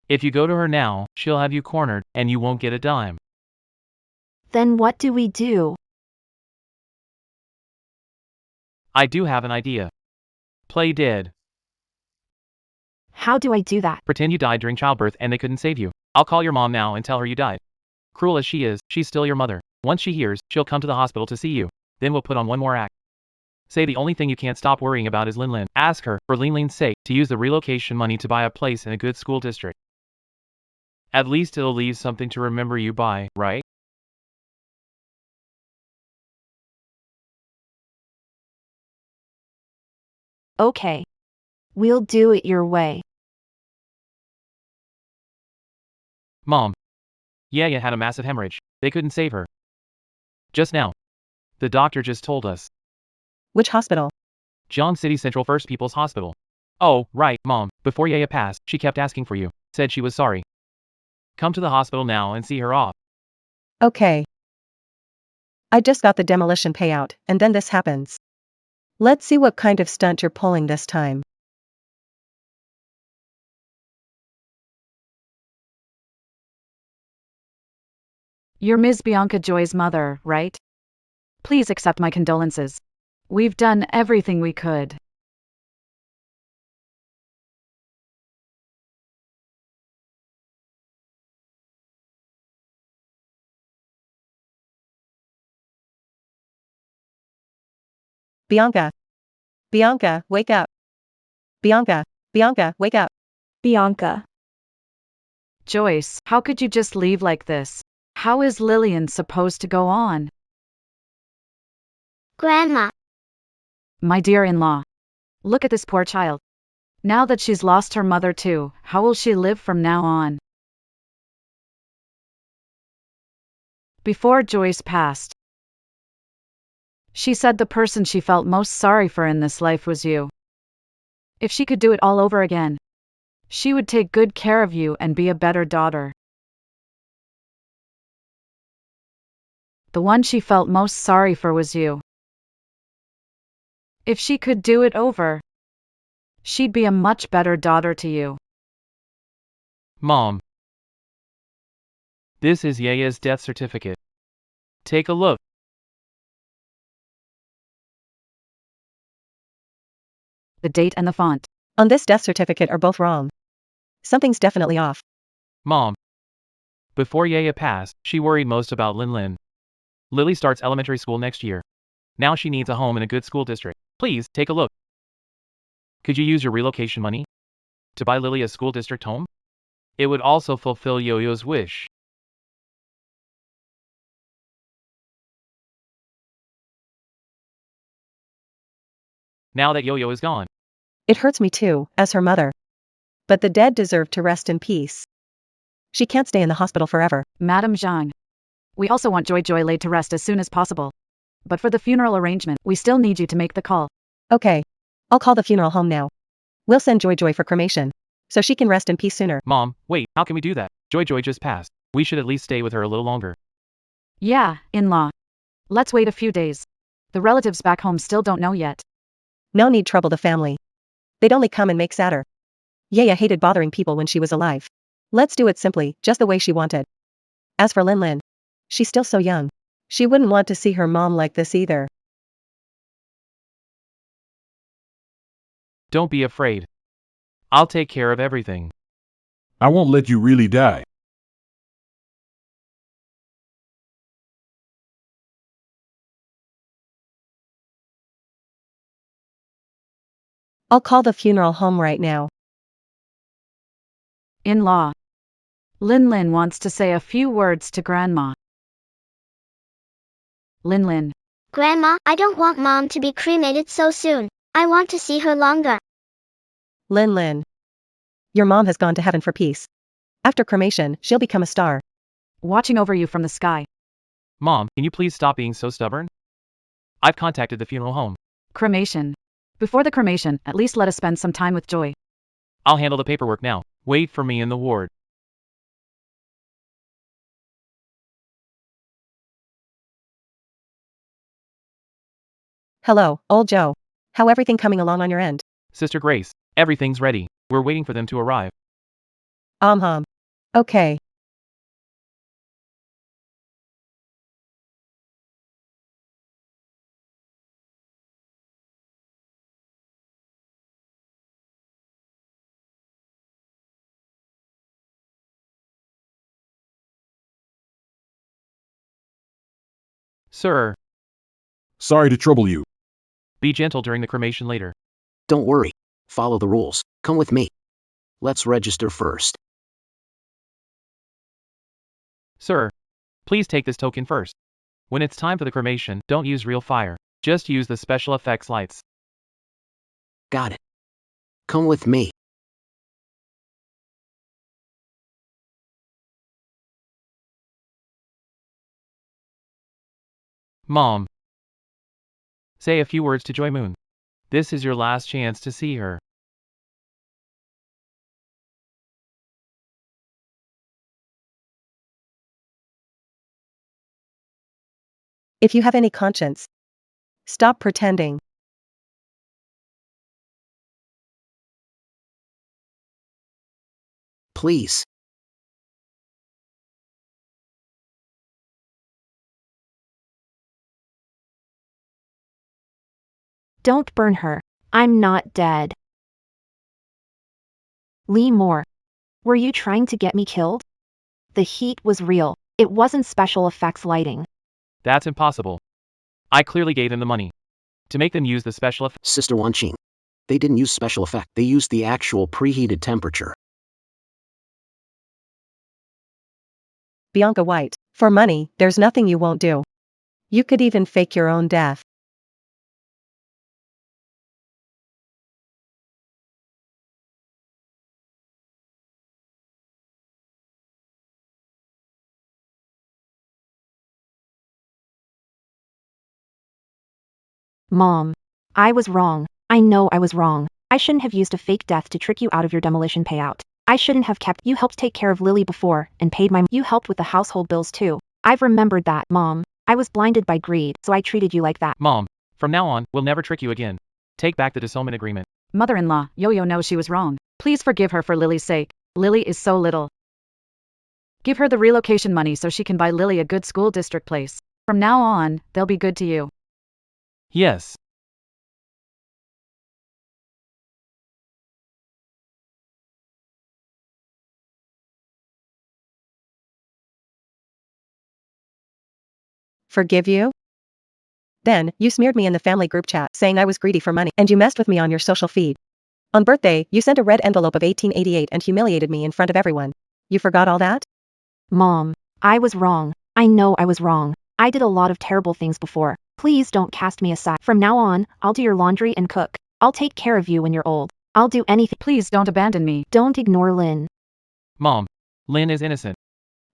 If you go to her now, she'll have you cornered, and you won't get a dime. Then what do we do? I do have an idea. Play dead. How do I do that? Pretend you died during childbirth and they couldn't save you. I'll call your mom now and tell her you died. Cruel as she is, she's still your mother. Once she hears, she'll come to the hospital to see you. Then we'll put on one more act. Say the only thing you can't stop worrying about is Lin Lin. Ask her, for Lin Lin's sake, to use the relocation money to buy a place in a good school district. At least it'll leave something to remember you by, right? Okay. We'll do it your way. Mom. Yaya had a massive hemorrhage. They couldn't save her. Just now. The doctor just told us. Which hospital? John City Central First People's Hospital. Oh, right, Mom. Before Yaya passed, she kept asking for you. Said she was sorry. Come to the hospital now and see her off. Okay. I just got the demolition payout, and then this happens. Let's see what kind of stunt you're pulling this time. You're Ms. Bianca Joy's mother, right? Please accept my condolences. We've done everything we could. Bianca. Bianca, wake up. Bianca. Bianca, wake up. Bianca. Joyce, how could you just leave like this? How is Lillian supposed to go on? Grandma. My dear-in-law. Look at this poor child. Now that she's lost her mother too, how will she live from now on? Before Joyce passed, she said the person she felt most sorry for in this life was you. If she could do it all over again, she would take good care of you and be a better daughter. The one she felt most sorry for was you. If she could do it over, she'd be a much better daughter to you. Mom. This is Yaya's death certificate. Take a look. The date and the font. On this death certificate are both wrong. Something's definitely off. Mom. Before Yaya passed, she worried most about Lin Lin. Lily starts elementary school next year. Now she needs a home in a good school district. Please, take a look. Could you use your relocation money to buy Lily a school district home? It would also fulfill Yo-Yo's wish. Now that Yo-Yo is gone. It hurts me too, as her mother. But the dead deserve to rest in peace. She can't stay in the hospital forever. Madam Zhang. We also want Joy laid to rest as soon as possible. But for the funeral arrangement, we still need you to make the call. Okay. I'll call the funeral home now. We'll send Joy for cremation, so she can rest in peace sooner. Mom, wait, how can we do that? Joy just passed. We should at least stay with her a little longer. Yeah, in-law. Let's wait a few days. The relatives back home still don't know yet. No need trouble the family. They'd only come and make sadder. Yaya hated bothering people when she was alive. Let's do it simply, just the way she wanted. As for Lin Lin, she's still so young. She wouldn't want to see her mom like this either. Don't be afraid. I'll take care of everything. I won't let you really die. I'll call the funeral home right now. In-law. Lin wants to say a few words to Grandma. Lin. Grandma, I don't want Mom to be cremated so soon. I want to see her longer. Lin. Your mom has gone to heaven for peace. After cremation, she'll become a star. Watching over you from the sky. Mom, can you please stop being so stubborn? I've contacted the funeral home. Cremation. Before the cremation, at least let us spend some time with Joy. I'll handle the paperwork now. Wait for me in the ward. Hello, old Joe. How everything coming along on your end? Sister Grace, everything's ready. We're waiting for them to arrive. Okay. Sir, Sorry to trouble you. be gentle during the cremation later. Don't worry. Follow the rules. Come with me. Let's register first. Sir, please take this token first. When it's time for the cremation, don't use real fire. Just use the special effects lights. Got it. Come with me. Mom. Say a few words to Joy Moon. This is your last chance to see her. If you have any conscience, stop pretending. Please. Don't burn her. I'm not dead. Lee Moore. Were you trying to get me killed? The heat was real. It wasn't special effects lighting. That's impossible. I clearly gave them the money. To make them use the special effects. Sister Wan Qing. They didn't use special effect. They used the actual preheated temperature. Bianca White. For money, there's nothing you won't do. You could even fake your own death. Mom. I was wrong. I know I was wrong. I shouldn't have used a fake death to trick you out of your demolition payout. I shouldn't have kept you helped take care of Lily before and paid my you helped with the household bills too. I've remembered that, Mom. I was blinded by greed, so I treated you like that. Mom, from now on, we'll never trick you again. Take back the disownment agreement. Mother-in-law, Yo-Yo knows she was wrong. Please forgive her for Lily's sake. Lily is so little. Give her the relocation money so she can buy Lily a good school district place. From now on, they'll be good to you. Yes. Forgive you? Then, you smeared me in the family group chat saying I was greedy for money, and you messed with me on your social feed. On birthday, you sent a red envelope of 1888 and humiliated me in front of everyone. You forgot all that? Mom. I was wrong. I know I was wrong. I did a lot of terrible things before. Please don't cast me aside. From now on, I'll do your laundry and cook. I'll take care of you when you're old. I'll do anything. Please don't abandon me. Don't ignore Lynn. Mom. Lynn is innocent.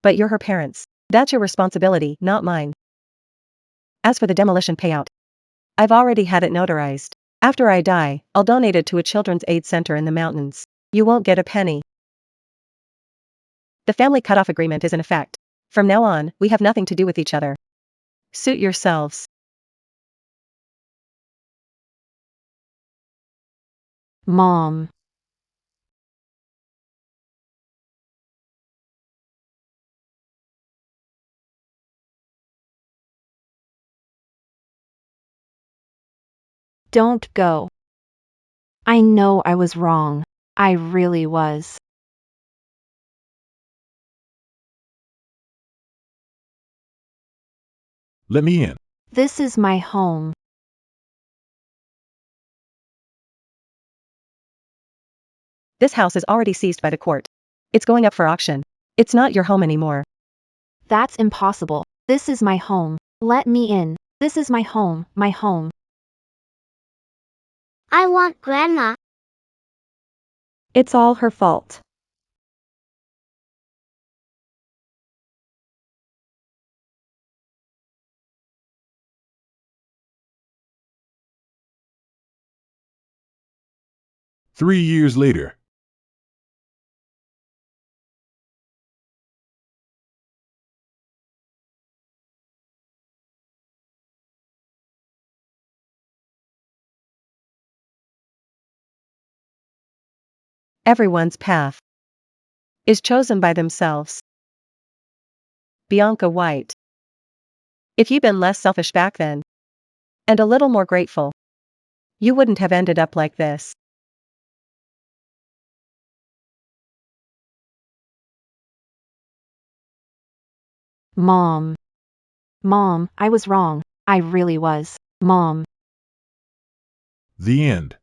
But you're her parents. That's your responsibility, not mine. As for the demolition payout, I've already had it notarized. After I die, I'll donate it to a children's aid center in the mountains. You won't get a penny. The family cutoff agreement is in effect. From now on, we have nothing to do with each other. Suit yourselves. Mom. Don't go. I know I was wrong. I really was. Let me in. This is my home. This house is already seized by the court. It's going up for auction. It's not your home anymore. That's impossible. This is my home. Let me in. This is my home, my home. I want Grandma. It's all her fault. Three years later. Everyone's path is chosen by themselves. Bianca White. If you'd been less selfish back then, and a little more grateful, you wouldn't have ended up like this. Mom. Mom, I was wrong. I really was. Mom. The end.